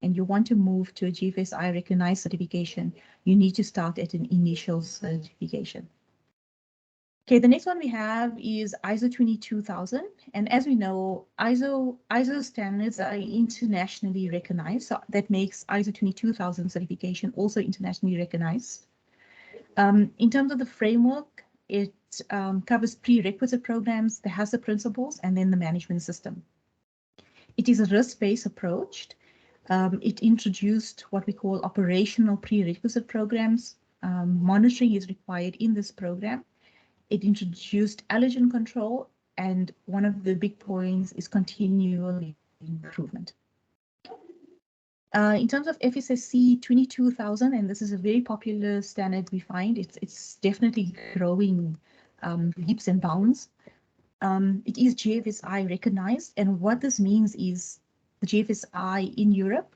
and you want to move to a GFSI recognized certification, you need to start at an initial certification. Okay, the next one we have is ISO 22000. And as we know, ISO standards are internationally recognized. So that makes ISO 22000 certification also internationally recognized. In terms of the framework, it covers prerequisite programs, the HACCP principles, and then the management system. It is a risk-based approach. It introduced what we call operational prerequisite programs. Monitoring is required in this program. It introduced allergen control, and one of the big points is continual improvement. In terms of FSSC 22000, and this is a very popular standard we find, it's definitely growing leaps and bounds. It is GFSI recognized, and what this means is the GFSI in Europe.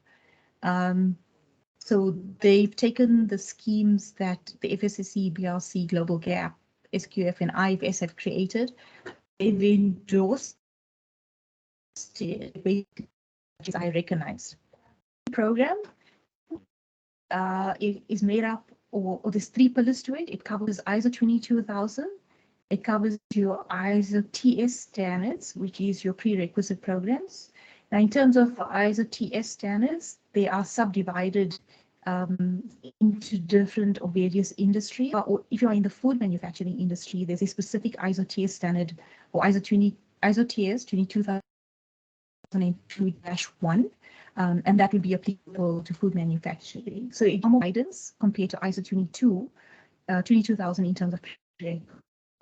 So they've taken the schemes that the FSSC, BRC, Global Gap, SQF, and IFS have created. They've endorsed it, GFSI recognized. The program is made up, or there's 3 pillars to it. It covers ISO 22000. It covers your ISO TS standards, which is your prerequisite programs. Now, in terms of ISO TS standards, they are subdivided into different or various industries. Or if you are in the food manufacturing industry, there's a specific ISO TS standard, or ISO TS 22002-1, and that will be applicable to food manufacturing. So it's more guidance compared to ISO 22000 in terms of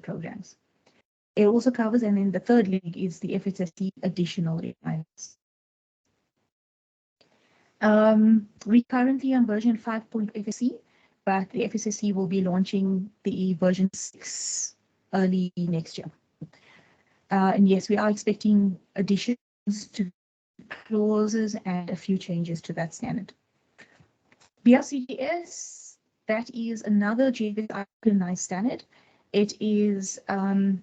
programs. It also covers, and then the third link is the FSSC additional requirements. We currently on version 5.0 FSC, but the FSSC will be launching the version 6 early next year. And yes, we are expecting additions to clauses and a few changes to that standard. BRCGS, that is another GFSI recognized standard. It is a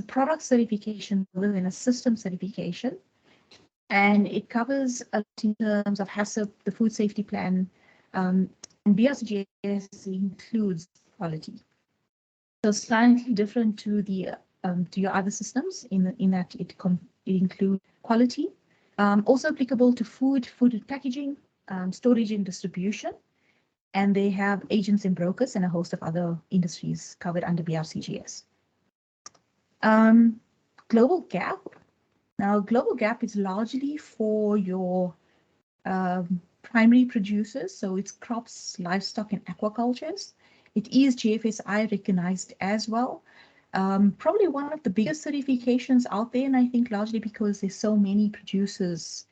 product certification rather than a system certification, and it covers a lot in terms of HACCP, the food safety plan, and BRCGS includes quality. So slightly different to the to your other systems in that it includes quality. Also applicable to food and packaging, storage and distribution. And they have agents and brokers and a host of other industries covered under BRCGS. Global Gap. Now, Global Gap is largely for your primary producers, so it's crops, livestock, and aquacultures. It is GFSI recognized as well. Probably one of the biggest certifications out there, and I think largely because there's so many producers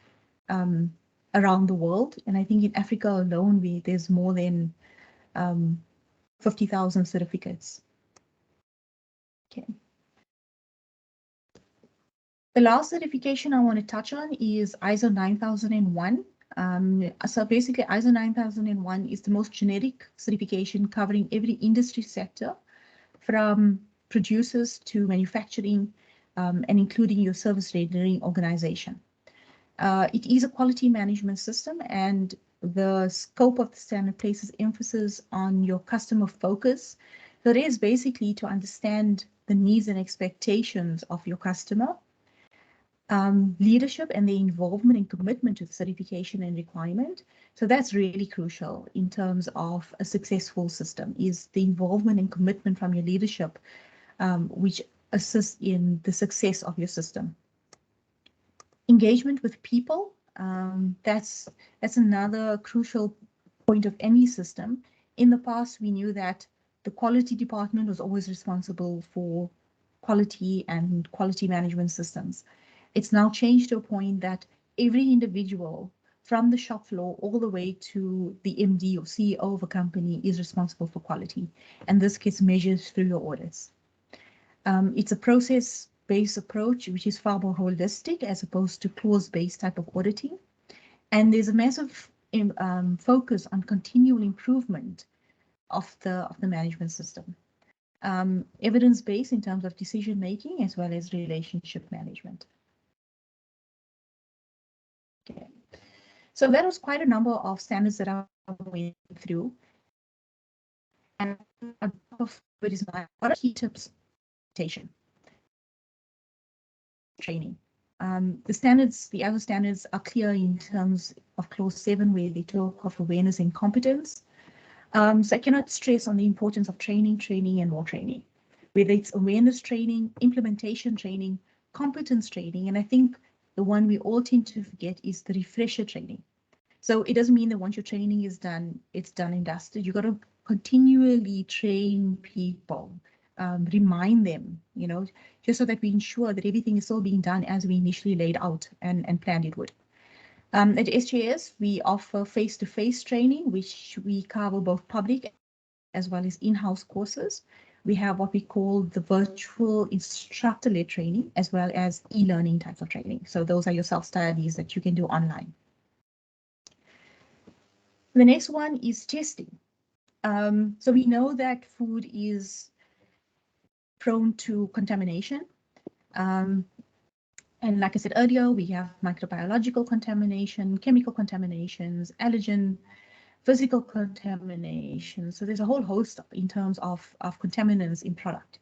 around the world, and I think in Africa alone, there's more than 50,000 certificates. Okay. The last certification I want to touch on is ISO 9001. So basically, ISO 9001 is the most generic certification covering every industry sector, from producers to manufacturing, and including your service rendering organization. It is a quality management system, and the scope of the standard places emphasis on your customer focus. So it is basically to understand the needs and expectations of your customer, leadership and the involvement and commitment to the certification and requirement. So that's really crucial in terms of a successful system, is the involvement and commitment from your leadership, which assists in the success of your system. Engagement with people, that's another crucial point of any system. In the past, we knew that the quality department was always responsible for quality and quality management systems. It's now changed to a point that every individual from the shop floor all the way to the MD or CEO of a company is responsible for quality, and this gets measured through your audits. It's a process-based approach, which is far more holistic as opposed to clause-based type of auditing. And there's a massive focus on continual improvement of the management system. Evidence-based in terms of decision-making as well as relationship management. Okay. So that was quite a number of standards that I went through. And on top of it is my key tips training. The other standards are clear in terms of clause 7, where they talk of awareness and competence. So I cannot stress on the importance of training, and more training, whether it's awareness training, implementation training, competence training. And I think the one we all tend to forget is the refresher training. So it doesn't mean that once your training is done, it's done and dusted. You got to continually train people, remind them, just so that we ensure that everything is still being done as we initially laid out and planned it would. At SJS, we offer face-to-face training, which we cover both public as well as in-house courses. We have what we call the virtual instructor-led training, as well as e-learning types of training. So those are your self-studies that you can do online. The next one is testing. So we know that food is prone to contamination. And like I said earlier, we have microbiological contamination, chemical contaminations, allergen, physical contamination. So there's a whole host in terms of contaminants in product.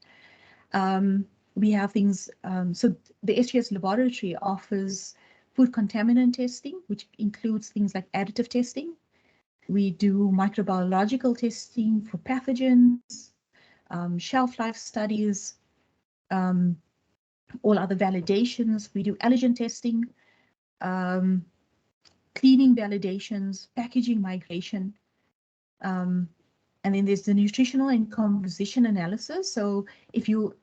We have things, so the SGS laboratory offers food contaminant testing, which includes things like additive testing. We do microbiological testing for pathogens, shelf life studies, all other validations. We do allergen testing, cleaning validations, packaging migration. And then there's the nutritional and composition analysis. So if you,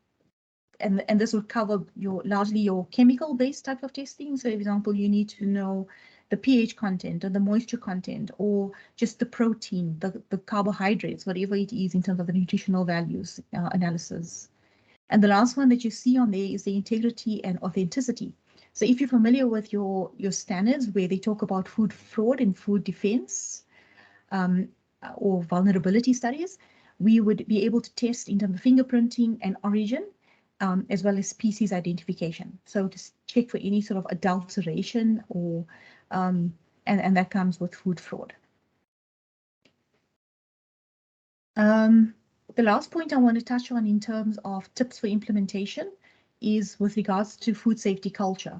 and this would cover largely your chemical-based type of testing. So for example, you need to know the pH content or the moisture content, or just the protein, the carbohydrates, whatever it is in terms of the nutritional values analysis. And the last one that you see on there is the integrity and authenticity. So if you're familiar with your standards where they talk about food fraud and food defense or vulnerability studies, we would be able to test in terms of fingerprinting and origin, as well as species identification. So to check for any sort of adulteration or and that comes with food fraud. The last point I want to touch on in terms of tips for implementation is with regards to food safety culture.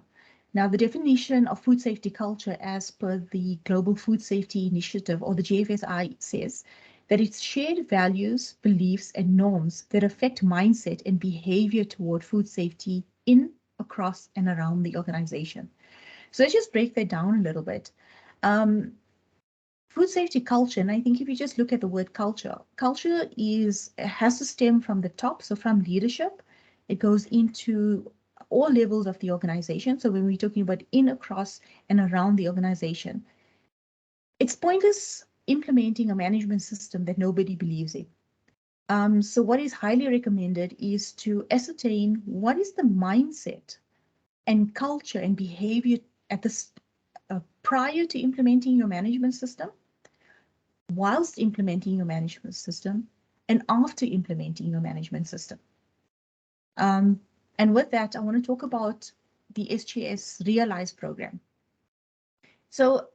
Now, the definition of food safety culture as per the Global Food Safety Initiative, or the GFSI, says that it's shared values, beliefs, and norms that affect mindset and behavior toward food safety in, across, and around the organization. So let's just break that down a little bit. Food safety culture, and I think if you just look at the word culture, culture has to stem from the top, so from leadership. It goes into all levels of the organization. So when we're talking about in, across, and around the organization, it's pointless implementing a management system that nobody believes in. So what is highly recommended is to ascertain what is the mindset and culture and behavior at this prior to implementing your management system, whilst implementing your management system, and after implementing your management system. And with that, I want to talk about the SGS Realize program. So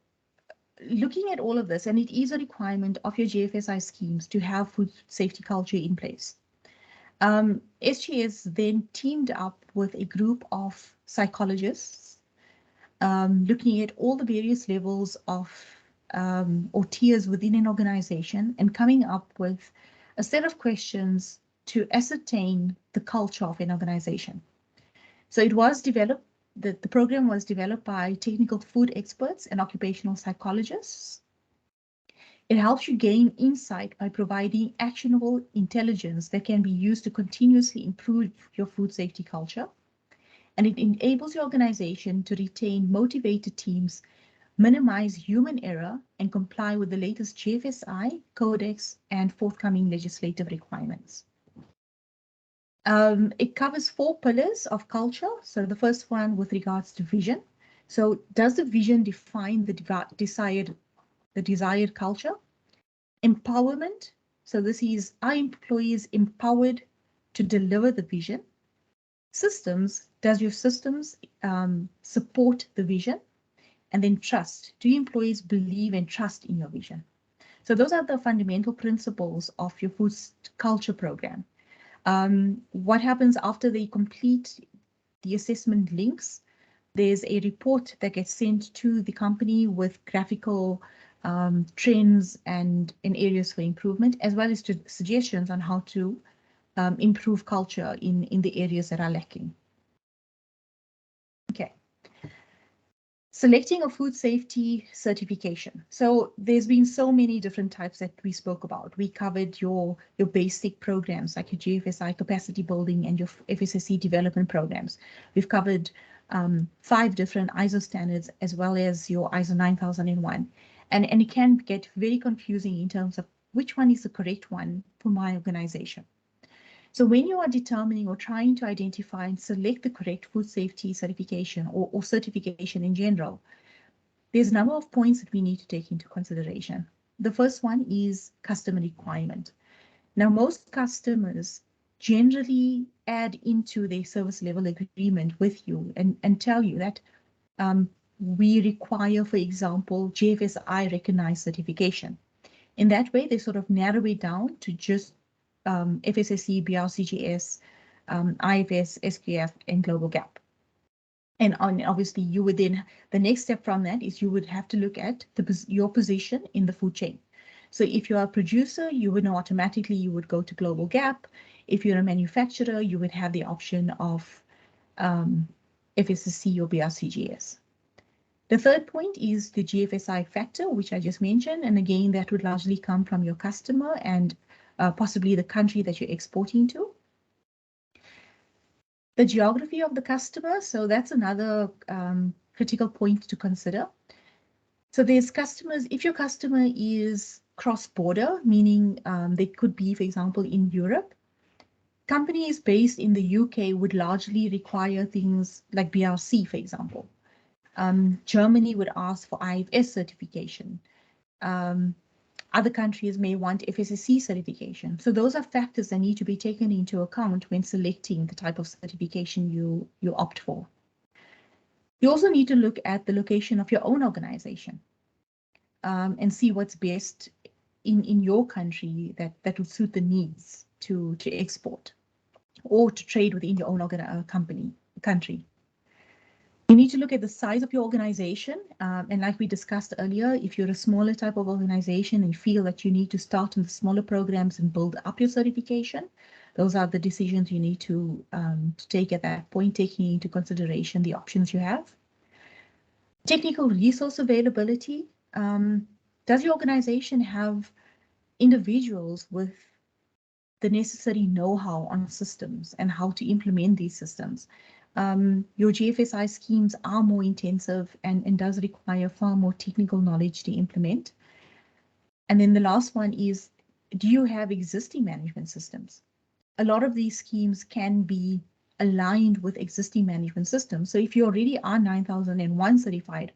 looking at all of this, and it is a requirement of your GFSI schemes to have food safety culture in place. SGS then teamed up with a group of psychologists looking at all the various levels of or tiers within an organization and coming up with a set of questions to ascertain the culture of an organization. So it was developed, the program was developed by technical food experts and occupational psychologists. It helps you gain insight by providing actionable intelligence that can be used to continuously improve your food safety culture. And it enables your organization to retain motivated teams, minimize human error, and comply with the latest GFSI, Codex, and forthcoming legislative requirements. It covers 4 pillars of culture. So the first one with regards to vision. So does the vision define the desired culture? Empowerment. So this is, are employees empowered to deliver the vision? Systems, does your systems support the vision? And then trust. Do employees believe and trust in your vision? So those are the fundamental principles of your food culture program. What happens after they complete the assessment links? There's a report that gets sent to the company with graphical trends and in areas for improvement, as well as suggestions on how to improve culture in the areas that are lacking. Okay. Selecting a food safety certification. So there's been so many different types that we spoke about. We covered your basic programs like your GFSI capacity building and your FSSC development programs. We've covered 5 different ISO standards as well as your ISO 9001. And it can get very confusing in terms of which one is the correct one for my organization. So when you are determining or trying to identify and select the correct food safety certification or certification in general, there's a number of points that we need to take into consideration. The first one is customer requirement. Now, most customers generally add into their service level agreement with you and tell you that we require, for example, GFSI recognized certification. In that way, they sort of narrow it down to just FSSC, BRCGS, IFS, SQF, and Global Gap. And obviously, you would then, the next step from that is you would have to look at your position in the food chain. So if you're a producer, you would know automatically you would go to Global Gap. If you're a manufacturer, you would have the option of FSSC or BRCGS. The third point is the GFSI factor, which I just mentioned. And again, that would largely come from your customer and possibly the country that you're exporting to. The geography of the customer, so that's another critical point to consider. So there's customers, if your customer is cross-border, meaning they could be, for example, in Europe, companies based in the UK would largely require things like BRC, for example. Germany would ask for IFS certification. Other countries may want FSSC certification. So those are factors that need to be taken into account when selecting the type of certification you opt for. You also need to look at the location of your own organization and see what's best in your country that would suit the needs to export or to trade within your own country. You need to look at the size of your organization. And like we discussed earlier, if you're a smaller type of organization and you feel that you need to start in the smaller programs and build up your certification, those are the decisions you need to take at that point, taking into consideration the options you have. Technical resource availability. Does your organization have individuals with the necessary know-how on systems and how to implement these systems? Your GFSI schemes are more intensive and does require far more technical knowledge to implement. And then the last one is, do you have existing management systems? A lot of these schemes can be aligned with existing management systems. So if you already are 9001 certified,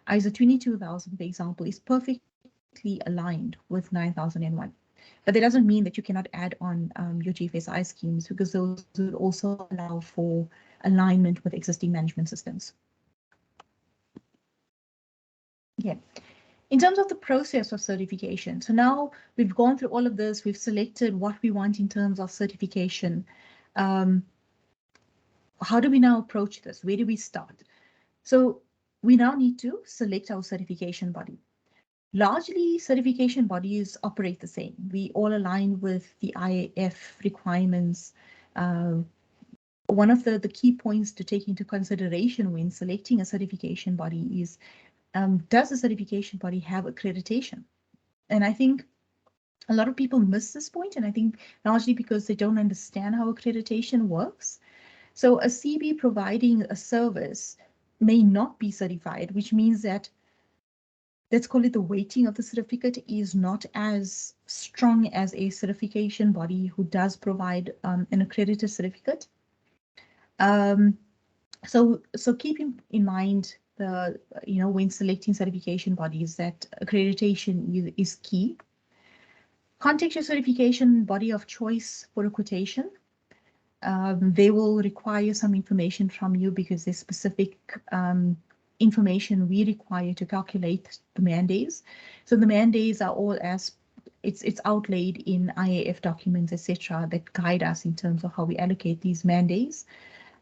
ISO 22000, for example, is perfectly aligned with 9001. But that doesn't mean that you cannot add on your GFSI schemes, because those would also allow for alignment with existing management systems. Yeah. In terms of the process of certification, so now we've gone through all of this, we've selected what we want in terms of certification. How do we now approach this? Where do we start? So we now need to select our certification body. Largely, certification bodies operate the same. We all align with the IAF requirements. One of the key points to take into consideration when selecting a certification body is, does the certification body have accreditation? And I think a lot of people miss this point, and I think largely because they don't understand how accreditation works. So a CB providing a service may not be certified, which means that, let's call it, the weighting of the certificate is not as strong as a certification body who does provide an accredited certificate. So keep in mind when selecting certification bodies that accreditation is key. Contact your certification body of choice for a quotation. They will require some information from you because there's specific information we require to calculate the man days. So the man days are all as it's outlaid in IAF documents, etc., that guide us in terms of how we allocate these man days.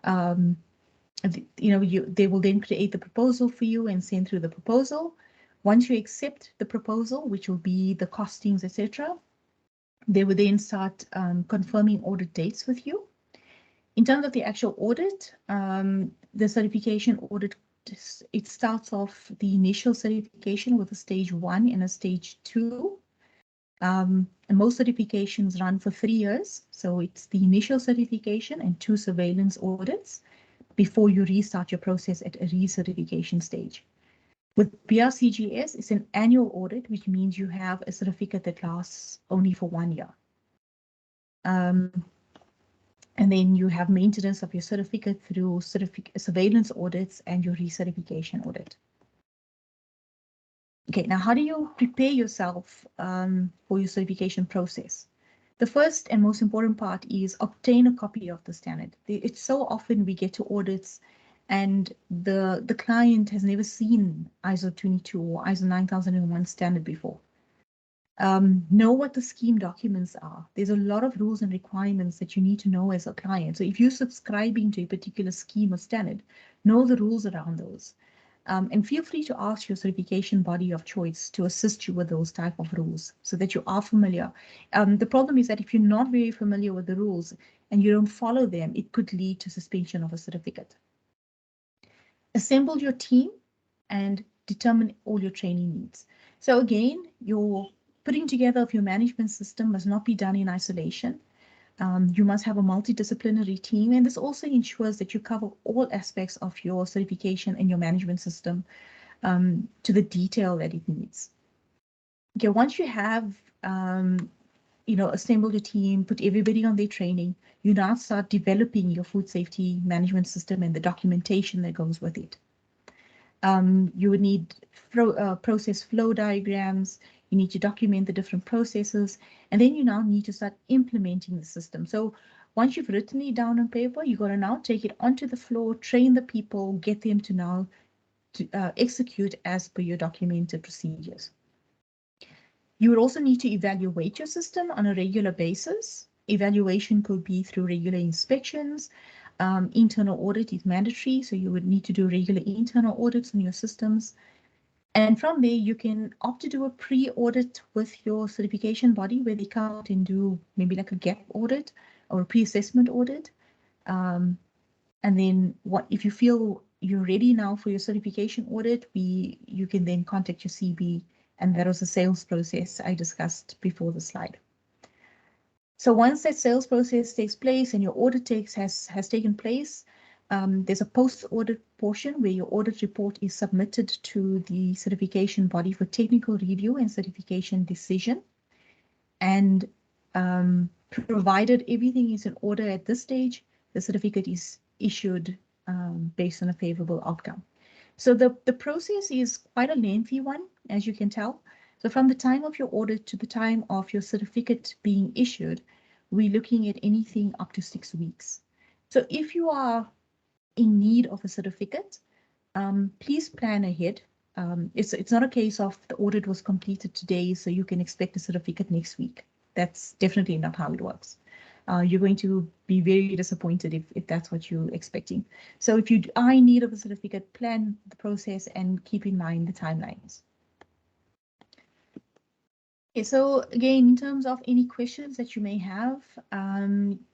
They will then create the proposal for you and send through the proposal. Once you accept the proposal, which will be the costings, etc., they will then start confirming audit dates with you. In terms of the actual audit, the certification audit, it starts off the initial certification with a stage 1 and a stage 2. And most certifications run for 3 years. So it's the initial certification and 2 surveillance audits before you restart your process at a recertification stage. With BRCGS, it's an annual audit, which means you have a certificate that lasts only for 1 year. And then you have maintenance of your certificate through surveillance audits and your recertification audit. Okay, now how do you prepare yourself for your certification process? The first and most important part is obtain a copy of the standard. It's so often we get to audits and the client has never seen ISO 22 or ISO 9001 standard before. Know what the scheme documents are. There's a lot of rules and requirements that you need to know as a client. So if you're subscribing to a particular scheme or standard, know the rules around those. And feel free to ask your certification body of choice to assist you with those type of rules so that you are familiar. The problem is that if you're not very familiar with the rules and you don't follow them, it could lead to suspension of a certificate. Assemble your team and determine all your training needs. So again, your putting together of your management system must not be done in isolation. You must have a multidisciplinary team, and this also ensures that you cover all aspects of your certification and your management system to the detail that it needs. Okay, once you have assembled your team, put everybody on their training, you now start developing your food safety management system and the documentation that goes with it. You would need process flow diagrams. You need to document the different processes, and then you now need to start implementing the system. So once you've written it down on paper, you've got to now take it onto the floor, train the people, get them to now execute as per your documented procedures. You would also need to evaluate your system on a regular basis. Evaluation could be through regular inspections. Internal audit is mandatory, so you would need to do regular internal audits on your systems. And from there, you can opt to do a pre-audit with your certification body where they come out and do maybe like a gap audit or a pre-assessment audit. And then if you feel you're ready now for your certification audit, you can then contact your CB, and that was the sales process I discussed before the slide. So once that sales process takes place and your audit has taken place, there's a post-audit portion where your audit report is submitted to the certification body for technical review and certification decision. And provided everything is in order at this stage, the certificate is issued based on a favorable outcome. So the process is quite a lengthy one, as you can tell. So from the time of your audit to the time of your certificate being issued, we're looking at anything up to 6 weeks. So if you are in need of a certificate, please plan ahead. It's not a case of the audit was completed today, so you can expect a certificate next week. That's definitely not how it works. You're going to be very disappointed if that's what you're expecting. So if you are in need of a certificate, plan the process and keep in mind the timelines. Okay, so again, in terms of any questions that you may have,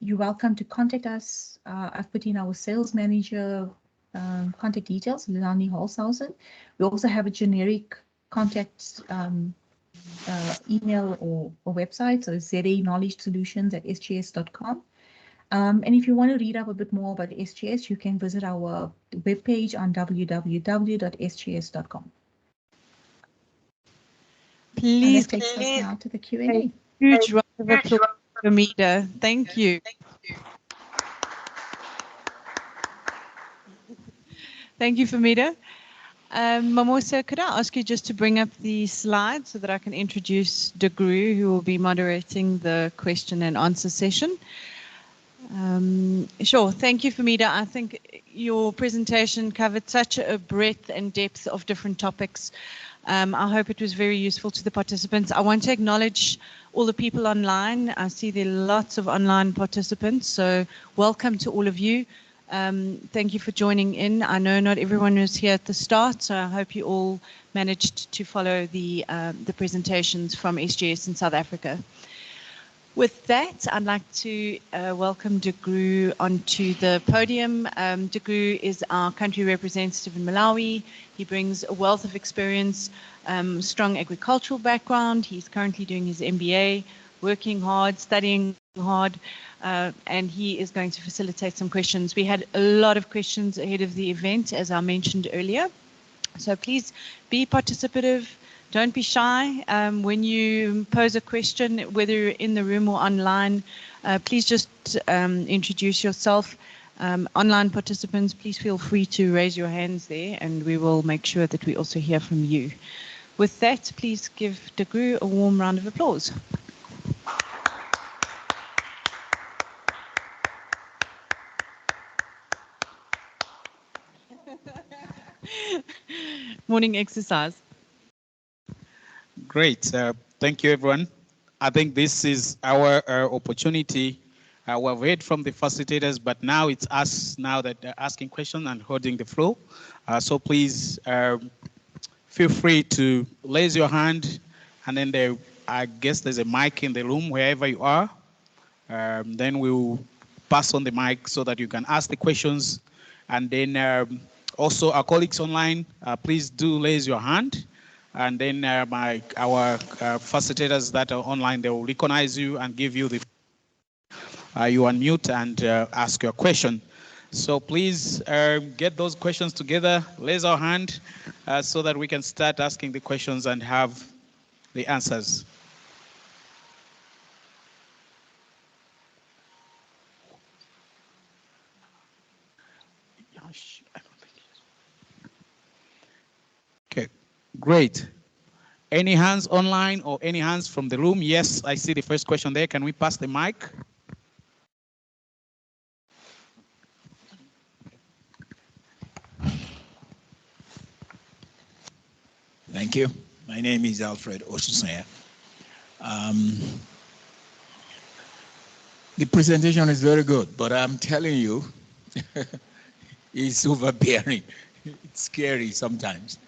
you're welcome to contact us. I've put in our sales manager contact details, Lilongwe Holshausen. We also have a generic contact email or website, so zaknowledgesolutions@sgs.com. And if you want to read up a bit more about SGS, you can visit our webpage on www.sgs.com. Please, takes us now to the Q&A. Huge round of applause for Mida. Thank you. Thank you, Famida. Mamosa, could I ask you just to bring up the slide so that I can introduce De Groo, who will be moderating the question and answer session. Sure. Thank you, Famida. I think your presentation covered such a breadth and depth of different topics. I hope it was very useful to the participants. I want to acknowledge all the people online. I see there are lots of online participants, so welcome to all of you. Thank you for joining in. I know not everyone was here at the start, so I hope you all managed to follow the presentations from SGS in South Africa. With that, I'd like to welcome De Groo onto the podium. De Groo is our country representative in Malawi. He brings a wealth of experience, strong agricultural background. He's currently doing his MBA, working hard, studying hard, and he is going to facilitate some questions. We had a lot of questions ahead of the event, as I mentioned earlier. So please be participative. Don't be shy. When you pose a question, whether you're in the room or online, please just introduce yourself. Online participants, please feel free to raise your hands there, and we will make sure that we also hear from you. With that, please give De Groo a warm round of applause. Morning exercise. Great. Thank you, everyone. I think this is our opportunity. We've heard from the facilitators, but now it's us now that they're asking questions and holding the floor. So please feel free to raise your hand, and then I guess there's a mic in the room wherever you are. Then we'll pass on the mic so that you can ask the questions. And then also our colleagues online, please do raise your hand. And then our facilitators that are online, they will recognize you and give you the you unmute and ask your question. So please get those questions together, raise our hand so that we can start asking the questions and have the answers. Okay, great. Any hands online or any hands from the room? Yes, I see the first question there. Can we pass the mic? Thank you. My name is Alfred Osusanya. The presentation is very good, but I'm telling you, it's overbearing. It's scary sometimes.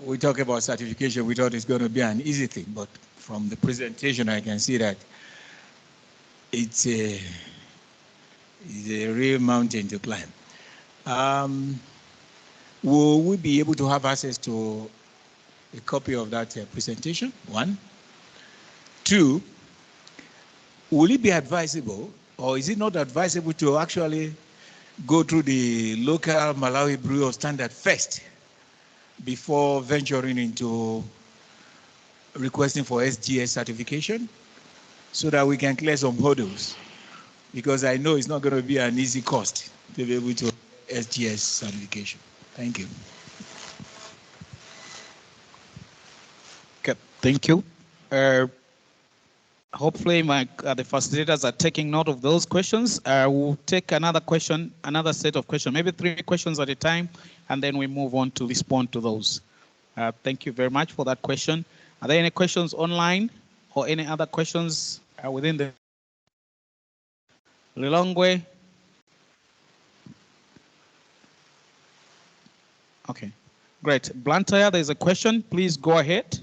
We talk about certification. We thought it's going to be an easy thing, but from the presentation, I can see that it's a real mountain to climb. Will we be able to have access to a copy of that presentation? One. Two, will it be advisable, or is it not advisable to actually go through the local Malawi brew standard first before venturing into requesting for SGS certification so that we can clear some hurdles? Because I know it's not going to be an easy cost to be able to SGS certification. Thank you. Okay, thank you. Hopefully the facilitators are taking note of those questions. We'll take another question, another set of questions, maybe 3 questions at a time, and then we move on to respond to those. Thank you very much for that question. Are there any questions online or any other questions within the Lilongwe? Okay, great. Blantyre, there's a question. Please go ahead.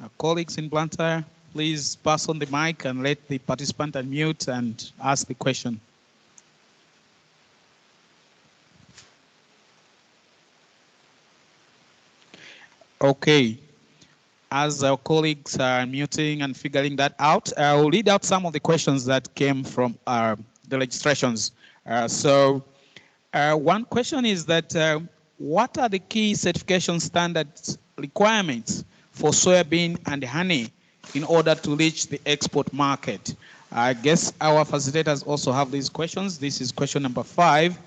Our colleagues in Blantyre, please pass on the mic and let the participant unmute and ask the question. Okay. As our colleagues are muting and figuring that out, I will read out some of the questions that came from the registrations. One question is that what are the key certification standards requirements for soybean and honey in order to reach the export market? I guess our facilitators also have these questions. This is question number 5.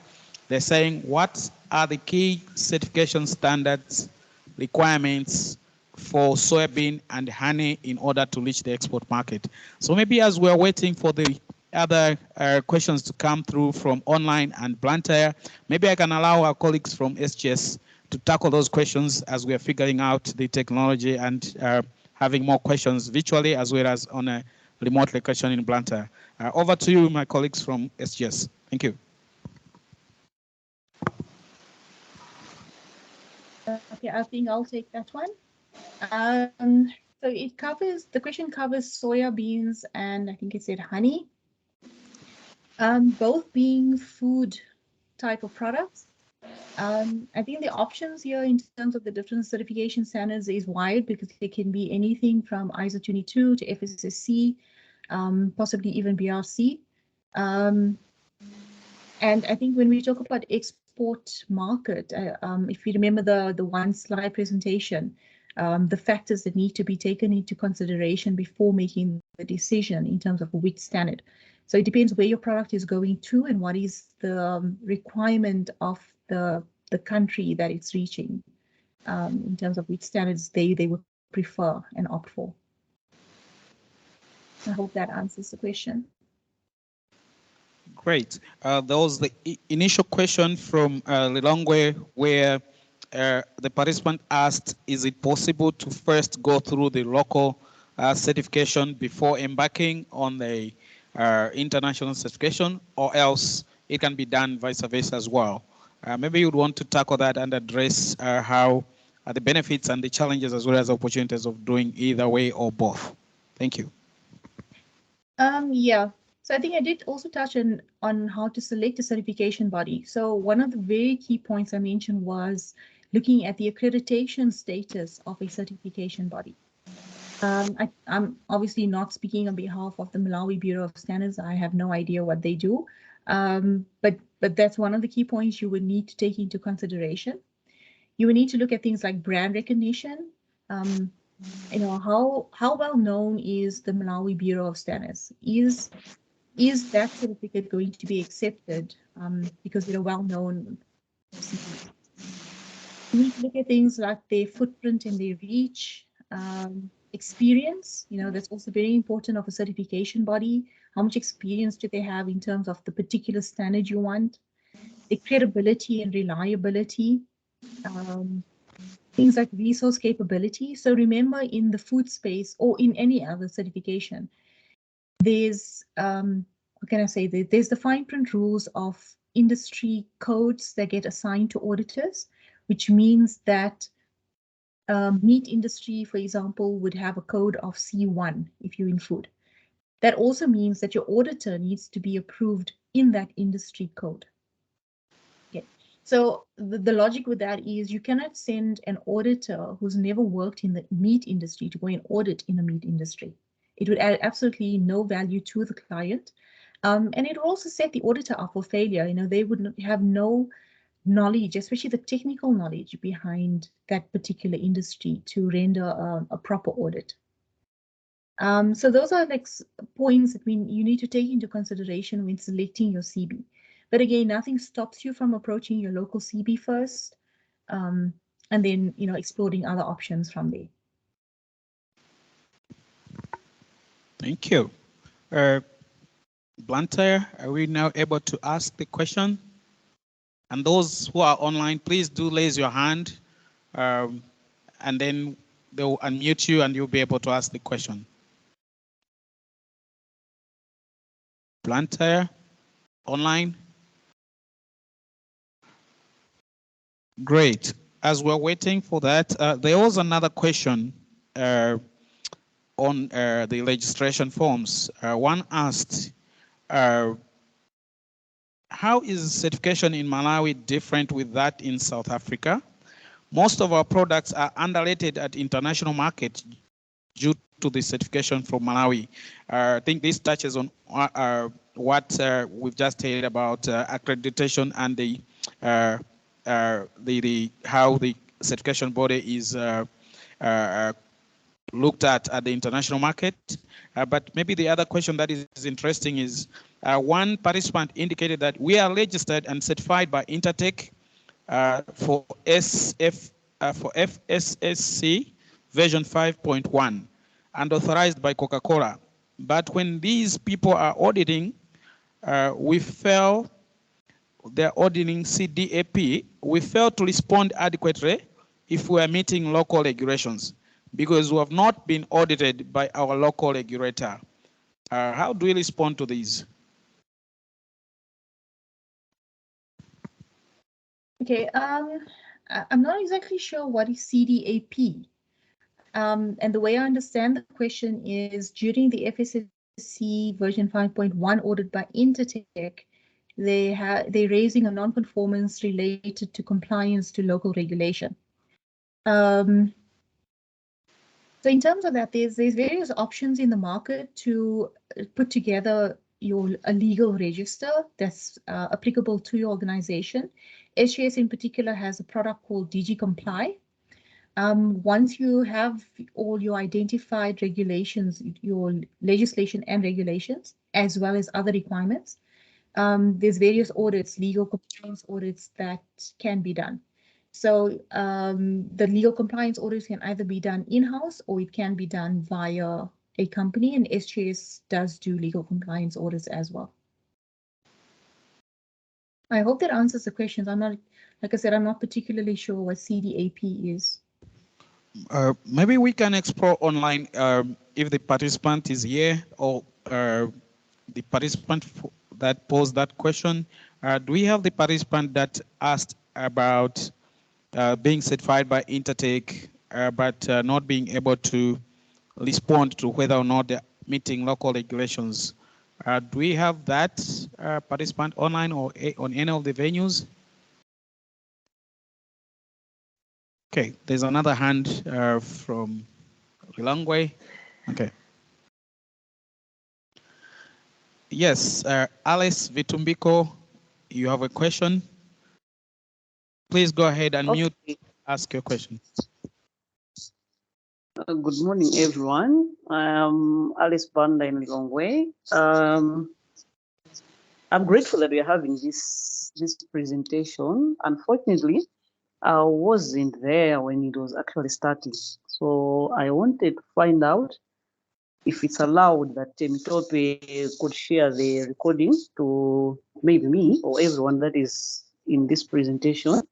They're saying, what are the key certification standards requirements for soybean and honey in order to reach the export market? So maybe as we're waiting for the other questions to come through from online and Blantyre, maybe I can allow our colleagues from SGS to tackle those questions as we are figuring out the technology and having more questions virtually as well as on a remote location in Blantyre. Over to you, my colleagues from SGS. Thank you. Okay, I think I'll take that one. So it covers, the question covers soya beans and I think it said honey, both being food type of products. I think the options here in terms of the different certification standards is wide because it can be anything from ISO 22 to FSSC, possibly even BRC. And I think when we talk about export market, if you remember the one slide presentation, the factors that need to be taken into consideration before making the decision in terms of which standard. So it depends where your product is going to and what is the requirement of the country that it's reaching in terms of which standards they would prefer and opt for. I hope that answers the question. Great. That was the initial question from Lilongwe, where the participant asked, is it possible to first go through the local certification before embarking on the international certification, or else it can be done vice versa as well? Maybe you'd want to tackle that and address how the benefits and the challenges as well as opportunities of doing either way or both. Thank you. Yeah. So I think I did also touch on how to select a certification body. So one of the very key points I mentioned was looking at the accreditation status of a certification body. I'm obviously not speaking on behalf of the Malawi Bureau of Standards. I have no idea what they do, but that's one of the key points you would need to take into consideration. You would need to look at things like brand recognition. You know, how well known is the Malawi Bureau of Standards? Is that certificate going to be accepted because they're well known? You need to look at things like their footprint and their reach, experience. You know, that's also very important of a certification body. How much experience do they have in terms of the particular standard you want? The credibility and reliability. Things like resource capability. So remember, in the food space or in any other certification, there's what can I say? There's the fine print rules of industry codes that get assigned to auditors, which means that meat industry, for example, would have a code of C1 if you're in food. That also means that your auditor needs to be approved in that industry code. Okay. So the logic with that is you cannot send an auditor who's never worked in the meat industry to go and audit in the meat industry. It would add absolutely no value to the client. And it will also set the auditor up for failure. You know, they would have no knowledge, especially the technical knowledge behind that particular industry to render a proper audit. So those are like points that you need to take into consideration when selecting your CB. But again, nothing stops you from approaching your local CB first, and then exploring other options from there. Thank you. Blantyre, are we now able to ask the question? And those who are online, please do raise your hand, and then they'll unmute you and you'll be able to ask the question. Blantyre, online? Great. As we're waiting for that, there was another question on the registration forms. One asked, how is certification in Malawi different with that in South Africa? Most of our products are underrated at international market due to the certification from Malawi. I think this touches on what we've just heard about accreditation and how the certification body is looked at the international market. But maybe the other question that is interesting is one participant indicated that we are registered and certified by Intertech, for FSSC version 5.1 and authorized by Coca-Cola. But when these people are auditing, they're auditing CDAP, we fail to respond adequately if we are meeting local regulations because we have not been audited by our local regulator. How do we respond to these? Okay, I'm not exactly sure what is CDAP. And the way I understand the question is during the FSSC version 5.1 audit by Intertech, they're raising a non-conformance related to compliance to local regulation. So in terms of that, there's various options in the market to put together a legal register that's applicable to your organization. SGS in particular has a product called DG Comply. Once you have all your identified regulations, your legislation and regulations, as well as other requirements, there's various audits, legal compliance audits that can be done. So the legal compliance audits can either be done in-house or it can be done via a company, and SGS does do legal compliance audits as well. I hope that answers the questions. I'm not, like I said, I'm not particularly sure what CDAP is. Maybe we can explore online if the participant is here or the participant that posed that question. Do we have the participant that asked about being certified by Intertech, but not being able to respond to whether or not they're meeting local regulations? Do we have that participant online or on any of the venues? Okay, there's another hand from Lilongwe. Okay. Yes, Alice Vitumbiko, you have a question. Please go ahead and mute, ask your question. Good morning, everyone. I'm Alice Banda in Lilongwe. I'm grateful that we are having this presentation. Unfortunately, I wasn't there when it was actually starting. So I wanted to find out if it's allowed that Temitope could share the recording to maybe me or everyone that is in this presentation.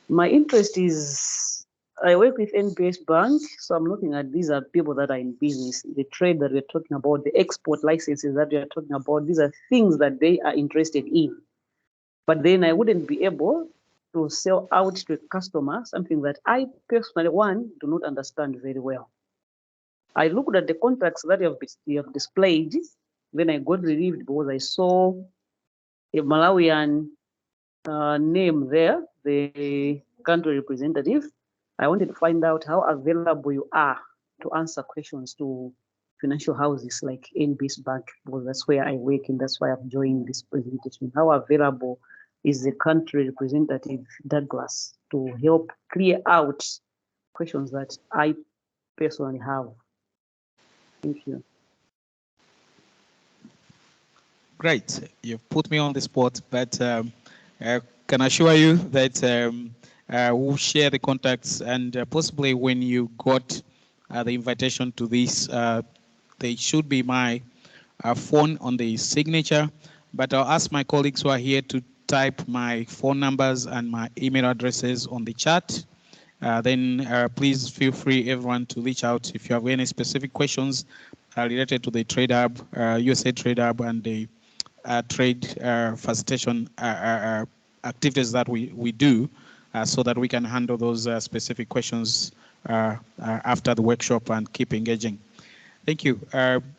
My interest is, I work with NBS Bank, so I'm looking at these are people that are in business, the trade that we're talking about, the export licenses that we're talking about, these are things that they are interested in. But then I wouldn't be able to sell out to a customer something that I personally, one, do not understand very well. I looked at the contracts that you have displayed, then I got relieved because I saw a Malawian name there, the country representative. I wanted to find out how available you are to answer questions to financial houses like NBS Bank, because that's where I work and that's why I've joined this presentation. How available is the country representative, Douglas, to help clear out questions that I personally have? Thank you. Great, you've put me on the spot, but can assure you that we'll share the contacts, and possibly when you got the invitation to this, they should be my phone on the signature, but I'll ask my colleagues who are here to type my phone numbers and my email addresses on the chat. Then please feel free, everyone, to reach out if you have any specific questions related to the Trade Hub, USA Trade Hub, and the trade facilitation activities that we do, so that we can handle those specific questions after the workshop and keep engaging. Thank you.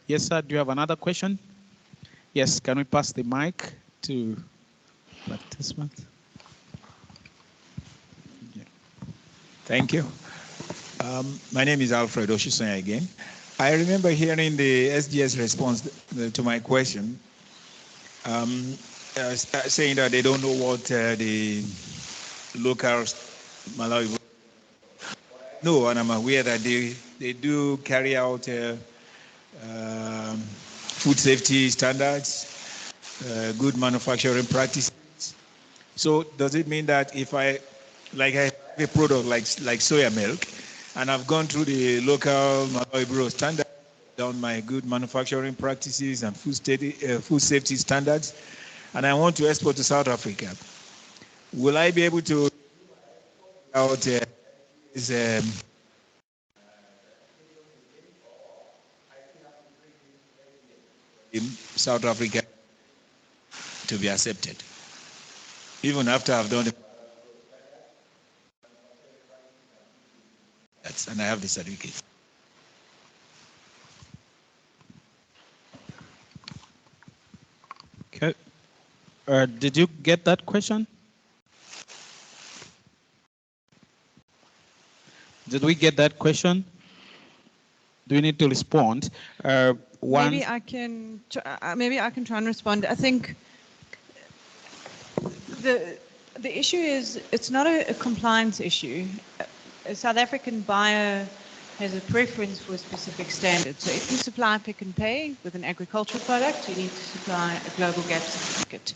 Yes, sir, do you have another question? Yes, can we pass the mic to participant? Yeah. Thank you. My name is Alfred Oshisonya again. I remember hearing the SGS response to my question, saying that they don't know what the local Malawi. No, and I'm aware that they do carry out food safety standards, good manufacturing practices. So does it mean that if I have a product like soya milk, and I've gone through the local Malawi Bureau standard, done my good manufacturing practices and food safety standards, and I want to export to South Africa, will I be able to out in South Africa to be accepted, even after I've done it? And I have the certificate. Okay. Did you get that question? Did we get that question? Do we need to respond? Maybe I can try and respond. I think the issue is it's not a compliance issue. A South African buyer has a preference for a specific standard. So if you supply Pick and Pay with an agricultural product, you need to supply a global gap certificate.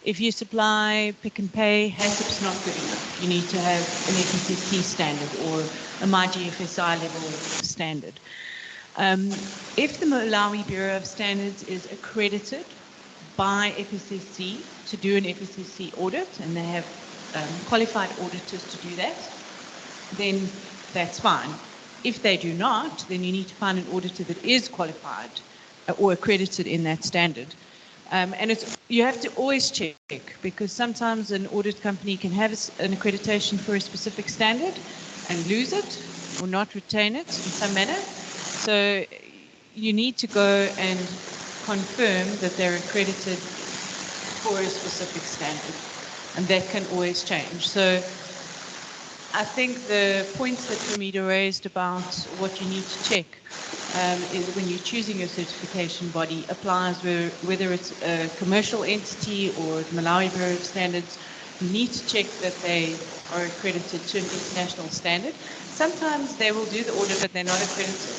If you supply Pick and Pay, HACCP's not good enough. You need to have an FSSC standard or a MyGFSI level standard. If the Malawi Bureau of Standards is accredited by FSSC to do an FSSC audit, and they have qualified auditors to do that, then that's fine. If they do not, then you need to find an auditor that is qualified or accredited in that standard. And you have to always check, because sometimes an audit company can have an accreditation for a specific standard and lose it or not retain it in some manner. So you need to go and confirm that they're accredited for a specific standard, and that can always change. So I think the points that Ramita raised about what you need to check is when you're choosing your certification body applies whether it's a commercial entity or the Malawi Bureau of Standards. You need to check that they are accredited to an international standard. Sometimes they will do the audit, but they're not accredited.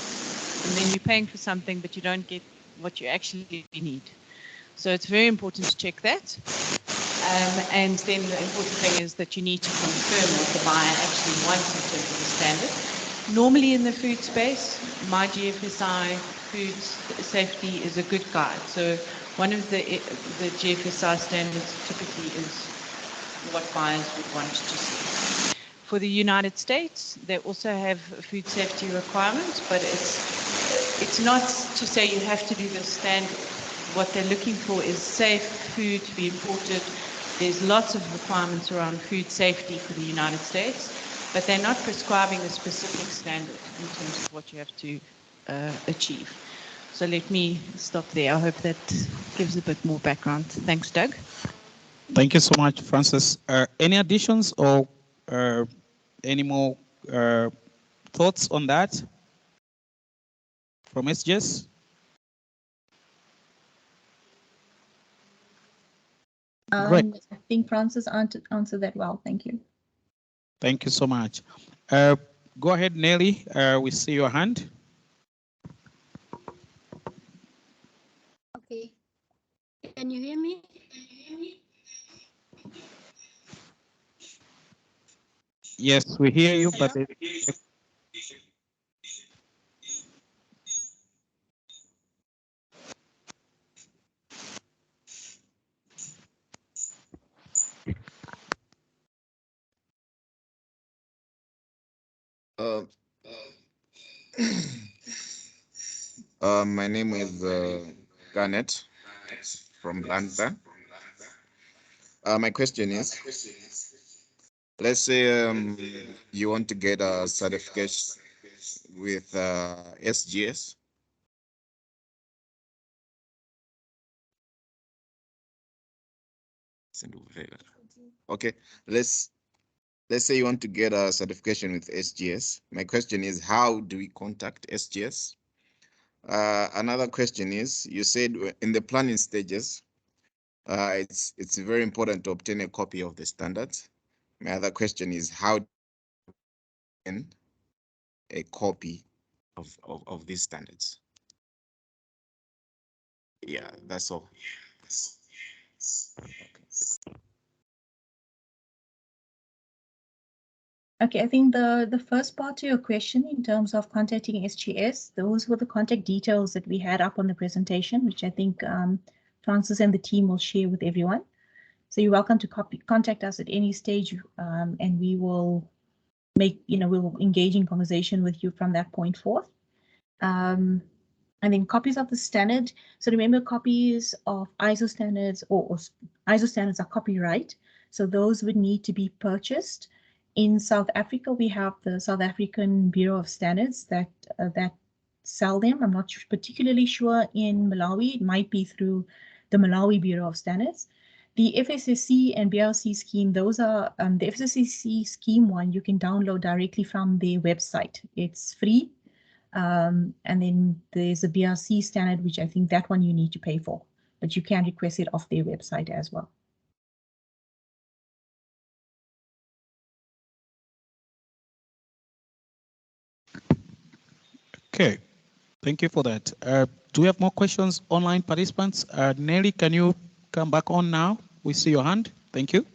And then you're paying for something, but you don't get what you actually need. So it's very important to check that. And then the important thing is that you need to confirm what the buyer actually wants in terms of the standard. Normally in the food space, MyGFSI food safety is a good guide. So one of the GFSI standards typically is what buyers would want to see. For the United States, they also have food safety requirements, but it's not to say you have to do the standard. What they're looking for is safe food to be imported. There's lots of requirements around food safety for the United States, but they're not prescribing a specific standard in terms of what you have to achieve. So let me stop there. I hope that gives a bit more background. Thanks, Doug. Thank you so much, Francis. Any additions or any more thoughts on that from SGS? Great. I think Francis answered that well. Thank you. Thank you so much. Go ahead, Nelly. We see your hand. Okay. Can you hear me? Yes, we hear you, but my name is Garnet from Blantyre. My question is, let's say you want to get a certification with SGS. Okay, let's say you want to get a certification with SGS. My question is, how do we contact SGS? Another question is, you said in the planning stages, it's very important to obtain a copy of the standards. My other question is, how can a copy of these standards? Yeah, that's all. Okay. Okay, I think the first part to your question in terms of contacting SGS, those were the contact details that we had up on the presentation, which I think Francis and the team will share with everyone. So you're welcome to contact us at any stage, and we will we'll engage in conversation with you from that point forth. And then copies of the standard. So remember, copies of ISO standards or ISO standards are copyright. So those would need to be purchased. In South Africa, we have the South African Bureau of Standards that sell them. I'm not particularly sure in Malawi. It might be through the Malawi Bureau of Standards. The FSSC and BRC scheme, those are the FSSC scheme one you can download directly from their website. It's free. And then there's a BRC standard, which I think that one you need to pay for, but you can request it off their website as well. Okay, thank you for that. Do we have more questions, online participants? Nelly, can you come back on now? We see your hand. Thank you.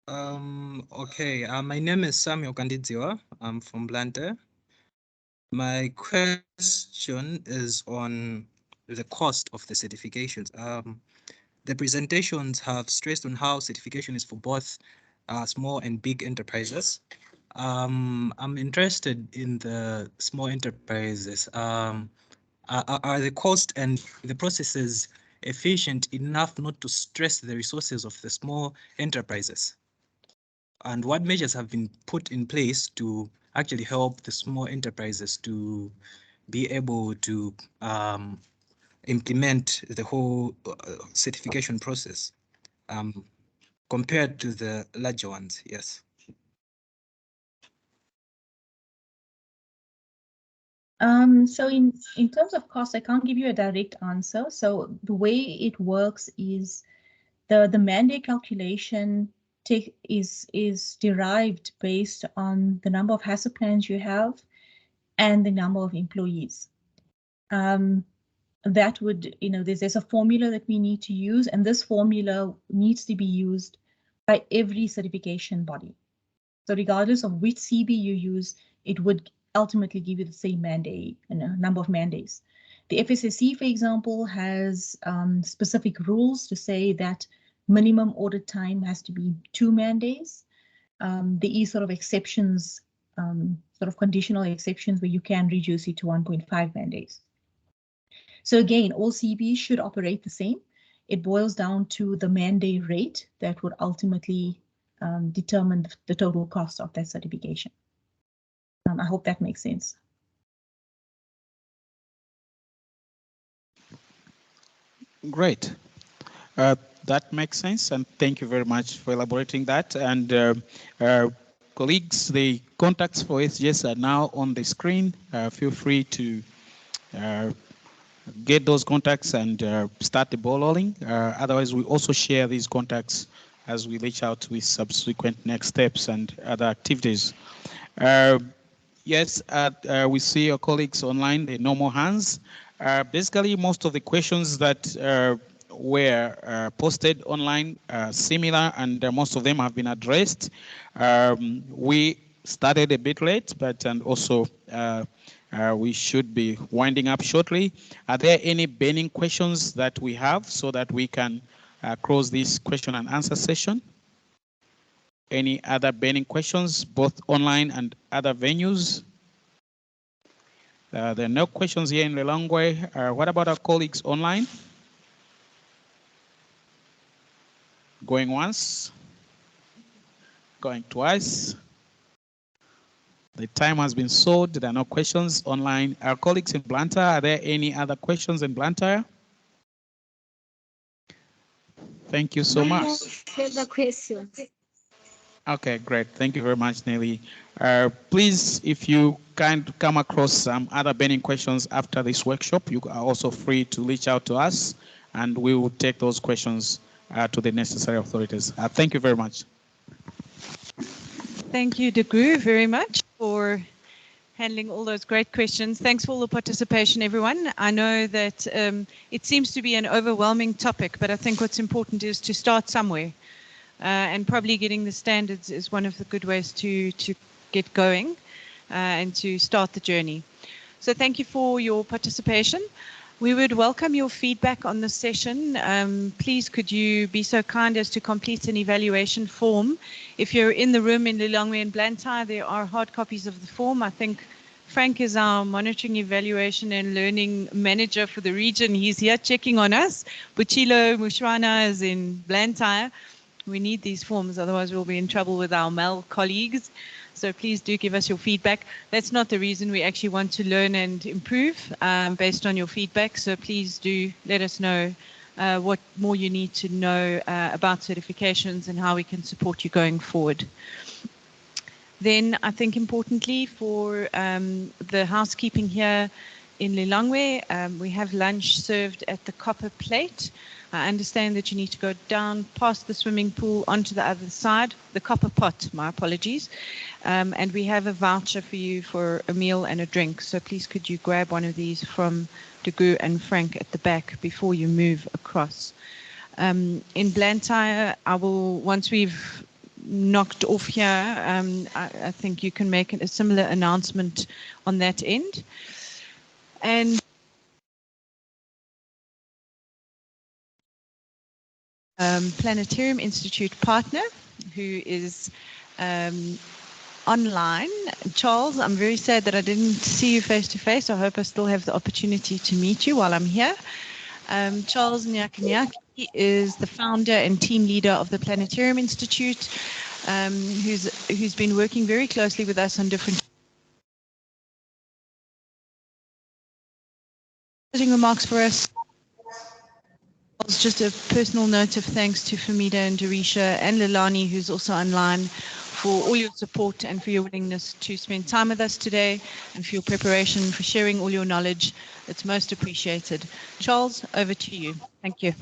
Okay, my name is Samuel Kandidziwa. I'm from Blantyre. My question is on the cost of the certifications. The presentations have stressed on how certification is for both small and big enterprises. I'm interested in the small enterprises. Are the cost and the processes efficient enough not to stress the resources of the small enterprises? And what measures have been put in place to actually help the small enterprises to be able to implement the whole certification process compared to the larger ones? Yes. So in terms of cost, I can't give you a direct answer. So the way it works is the mandate calculation is derived based on the number of HACCP plans you have and the number of employees. That would, there's a formula that we need to use, and this formula needs to be used by every certification body. So regardless of which CB you use, it would ultimately give you the same mandate and number of mandates. The FSSC, for example, has specific rules to say that minimum audit time has to be 2 mandates. There is sort of exceptions, sort of conditional exceptions where you can reduce it to 1.5 mandates. So again, all CBs should operate the same. It boils down to the mandate rate that would ultimately determine the total cost of that certification. I hope that makes sense. Great. That makes sense, and thank you very much for elaborating that. And colleagues, the contacts for SGS are now on the screen. Feel free to get those contacts and start the ball rolling. Otherwise, we also share these contacts as we reach out with subsequent next steps and other activities. Yes, we see your colleagues online, the normal hands. Basically, most of the questions that were posted online similar, and most of them have been addressed. We started a bit late, but and also we should be winding up shortly. Are there any burning questions that we have so that we can close this question and answer session? Any other burning questions, both online and other venues? There are no questions here in Lilongwe. What about our colleagues online? Going once? Going twice? The time has been sold. There are no questions online. Our colleagues in Blantyre, are there any other questions in Blantyre? Thank you so much. No further questions. Okay, great. Thank you very much, Nelly. Please, if you can come across some other burning questions after this workshop, you are also free to reach out to us, and we will take those questions to the necessary authorities. Thank you very much. Thank you, Degu, very much for handling all those great questions. Thanks for all the participation, everyone. I know that it seems to be an overwhelming topic, but I think what's important is to start somewhere. and probably getting the standards is one of the good ways to get going and to start the journey. So thank you for your participation. We would welcome your feedback on the session. Please could you be so kind as to complete an evaluation form. If you're in the room in Lilongwe and Blantyre, there are hard copies of the form. I think Frank is our monitoring, evaluation and learning manager for the region. He's here checking on us. Buchilo Mushwana is in Blantyre. We need these forms, otherwise we'll be in trouble with our male colleagues. So please do give us your feedback. That's not the reason. We actually want to learn and improve based on your feedback. So please do let us know what more you need to know about certifications and how we can support you going forward. Then I think importantly for the housekeeping here in Lilongwe, we have lunch served at the Copper Plate. I understand that you need to go down past the swimming pool onto the other side, the Copper Pot, my apologies. And we have a voucher for you for a meal and a drink. So please could you grab one of these from Degu and Frank at the back before you move across. In Blantyre, I will, once we've knocked off here, I think you can make a similar announcement on that end. And Planetarium Institute partner who is online. Charles, I'm very sad that I didn't see you face to face. I hope I still have the opportunity to meet you while I'm here. Charles Nyakanyaki is the founder and team leader of the Planetarium Institute, who's been working very closely with us on different closing remarks for us. Just a personal note of thanks to Famida and Darisha and Lilani, who's also online, for all your support and for your willingness to spend time with us today and for your preparation, for sharing all your knowledge. It's most appreciated. Charles, over to you. Thank you.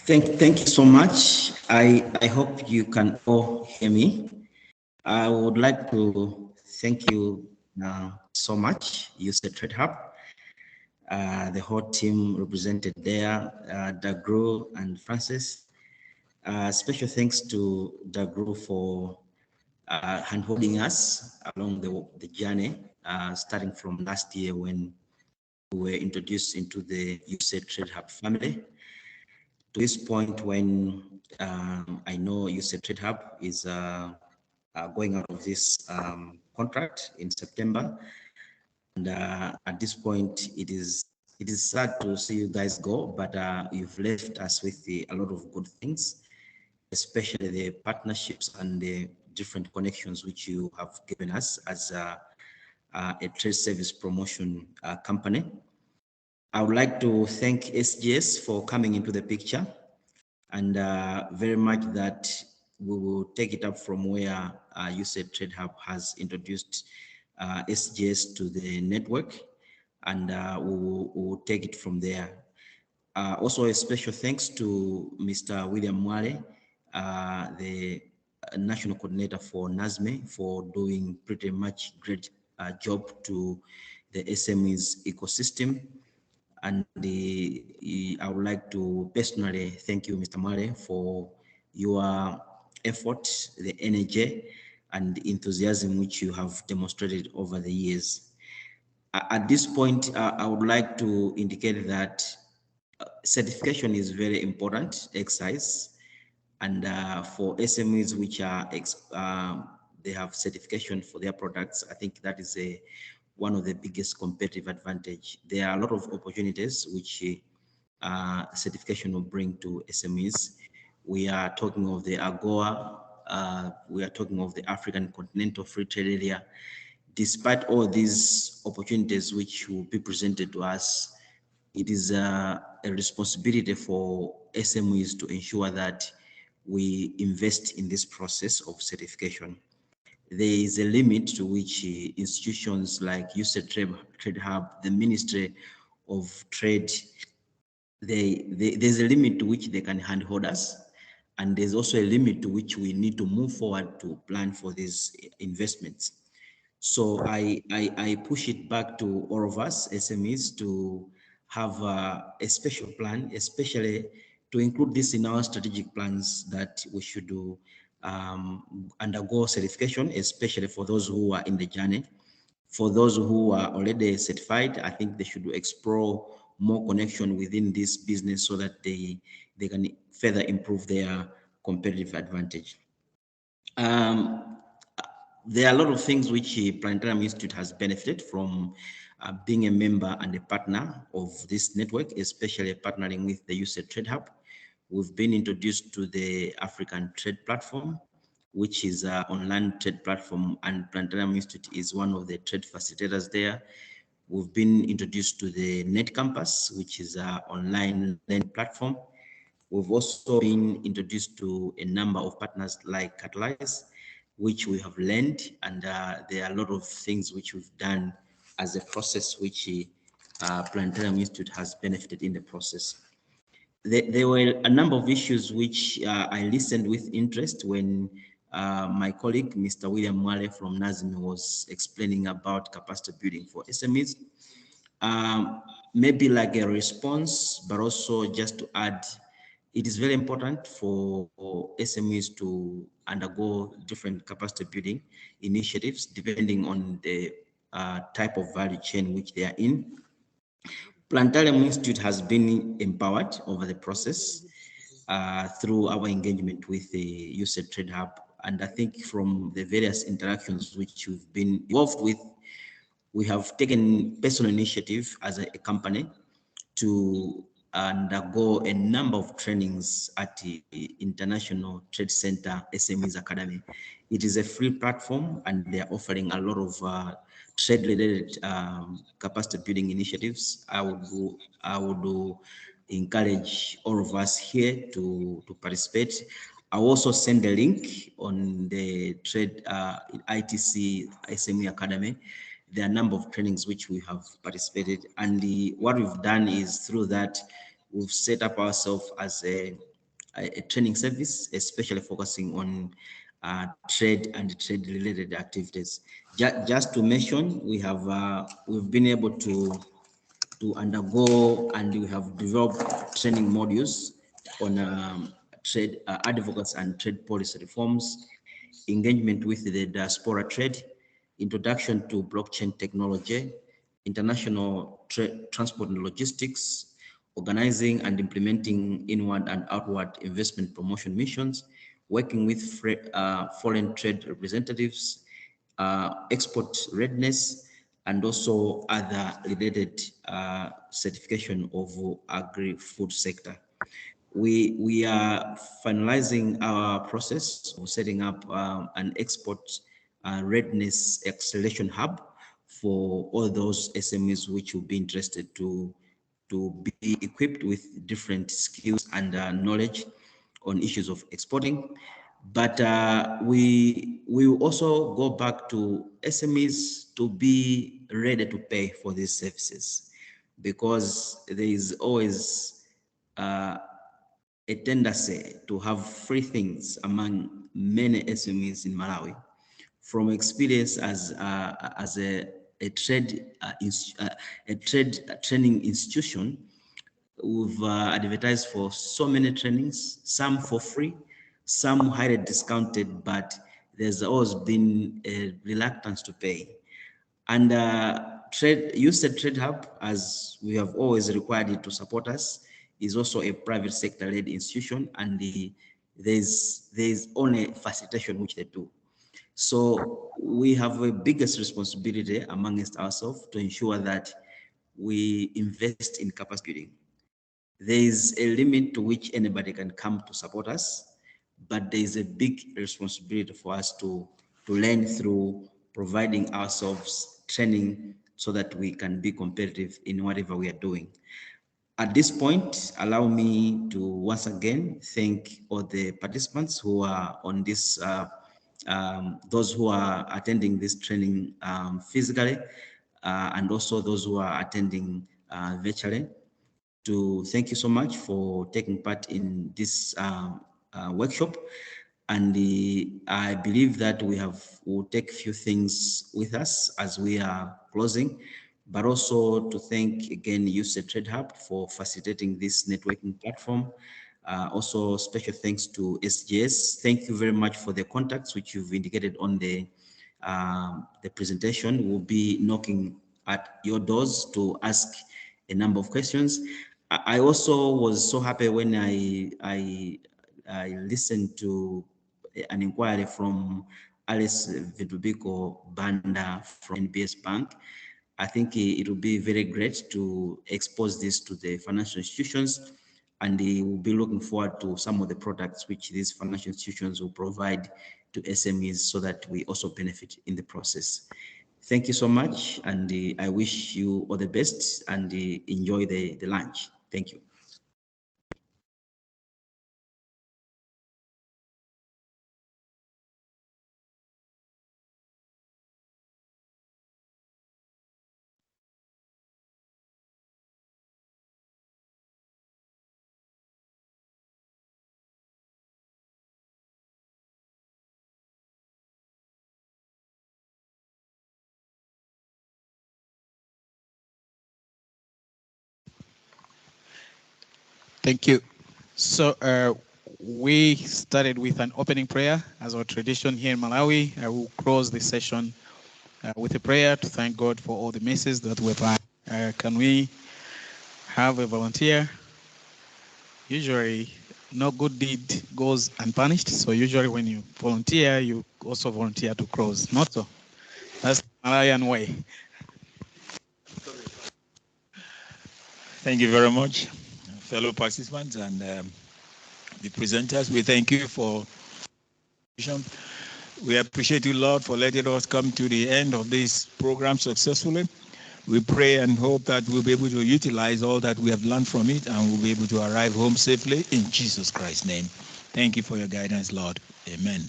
Thank you so much. I hope you can all hear me. I would like to thank you so much, USAID Trade Hub, the whole team represented there, Dagro and Francis. Special thanks to Dagro for handholding us along the journey, starting from last year when we were introduced into the USAID Trade Hub family. To this point when I know USAID Trade Hub is going out of this contract in September. And at this point, it is sad to see you guys go, but you've left us with a lot of good things, especially the partnerships and the different connections which you have given us as a trade service promotion company. I would like to thank SGS for coming into the picture, and very much that we will take it up from where USAID Trade Hub has introduced SGS to the network, and we will take it from there. Also, a special thanks to Mr. William Mwale, the National Coordinator for NASME, for doing pretty much great job to the SMEs ecosystem. And I would like to personally thank you, Mr. Mwale, for your effort, the energy and enthusiasm which you have demonstrated over the years. At this point, I would like to indicate that certification is very important exercise, and for SMEs which are they have certification for their products, I think that is one of the biggest competitive advantage. There are a lot of opportunities which certification will bring to SMEs. We are talking of the AGOA, we are talking of the African Continental Free Trade Area. Despite all these opportunities which will be presented to us, it is a responsibility for SMEs to ensure that we invest in this process of certification. There is a limit to which institutions like USAID Trade Hub, the Ministry of Trade, there's a limit to which they can handhold us, and there's also a limit to which we need to move forward to plan for these investments. So I push it back to all of us SMEs to have a special plan, especially to include this in our strategic plans that we should do undergo certification, especially for those who are in the journey. For those who are already certified, I think they should explore more connection within this business so that they can further improve their competitive advantage. There are a lot of things which Planetarium Institute has benefited from being a member and a partner of this network, especially partnering with the USAID Trade Hub. We've been introduced to the African Trade Platform, which is an online trade platform, and Planetarium Institute is one of the trade facilitators there. We've been introduced to the Net Campus, which is an online learning platform. We've also been introduced to a number of partners like Catalyze, which we have learned, and there are a lot of things which we've done as a process which Planetarium Institute has benefited in the process. There were a number of issues which I listened with interest when my colleague, Mr. William Mwale from NASME, was explaining about capacity building for SMEs. Maybe like a response, but also just to add, it is very important for SMEs to undergo different capacity building initiatives depending on the type of value chain which they are in. Planetarium Institute has been empowered over the process through our engagement with the USAID Trade Hub. And I think from the various interactions which we've been involved with, we have taken personal initiative as a company to undergo a number of trainings at the International Trade Center SMEs Academy. It is a free platform and they're offering a lot of trade-related capacity building initiatives. I would encourage all of us here to participate. I'll also send a link on the Trade ITC SME Academy. There are a number of trainings which we have participated, and what we've done is through that, we've set up ourselves as a training service, especially focusing on trade and trade-related activities. Just to mention, we've been able to undergo, and we have developed training modules on trade advocacy and trade policy reforms, engagement with the diaspora trade, introduction to blockchain technology, international transport and logistics, organizing and implementing inward and outward investment promotion missions, working with foreign trade representatives, export readiness, and also other related certification of agri-food sector. We are finalizing our process of setting up an export readiness acceleration hub for all those SMEs which will be interested to be equipped with different skills and knowledge on issues of exporting. But we will also go back to SMEs to be ready to pay for these services, because there is always a tendency to have free things among many SMEs in Malawi. From experience as a trade training institution, we've advertised for so many trainings, some for free, some highly discounted, but there's always been a reluctance to pay. And USAID Trade Hub, as we have always required it to support us, is also a private sector-led institution, and there's only facilitation which they do. So we have a biggest responsibility amongst ourselves to ensure that we invest in capacity building. There is a limit to which anybody can come to support us, but there is a big responsibility for us to learn through providing ourselves training so that we can be competitive in whatever we are doing. At this point, allow me to once again thank all the participants who are on this, those who are attending this training physically, and also those who are attending virtually. To thank you so much for taking part in this workshop. And I believe that we'll take a few things with us as we are closing, but also to thank again USE Trade Hub for facilitating this networking platform. Also special thanks to SGS. Thank you very much for the contacts which you've indicated on the presentation. We'll be knocking at your doors to ask a number of questions. I also was so happy when I listened to an inquiry from Alice Vidubiko Banda from NBS Bank. I think it will be very great to expose this to the financial institutions, and we'll be looking forward to some of the products which these financial institutions will provide to SMEs so that we also benefit in the process. Thank you so much, and I wish you all the best and enjoy the lunch. Thank you. Thank you. So we started with an opening prayer as our tradition here in Malawi. I will close the session with a prayer to thank God for all the messages that we've had. Can we have a volunteer? Usually, no good deed goes unpunished. So usually when you volunteer, you also volunteer to close. Not so. That's the Malawian way. Thank you very much, fellow participants and the presenters. We thank you for. We appreciate you, Lord, for letting us come to the end of this program successfully. We pray and hope that we'll be able to utilize all that we have learned from it and we'll be able to arrive home safely in Jesus Christ's name. Thank you for your guidance, Lord. Amen.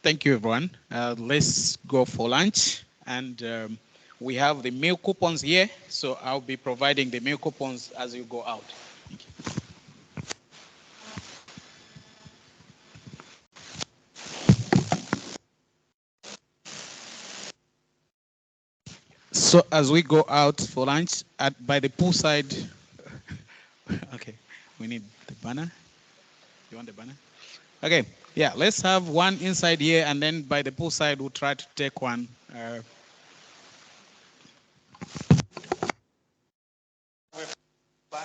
Thank you, everyone. Let's go for lunch. And we have the meal coupons here. So I'll be providing the meal coupons as you go out. Thank you. So as we go out for lunch by the poolside, okay, we need the banner. You want the banner? Okay, yeah, let's have one inside here, and then by the poolside, we'll try to take one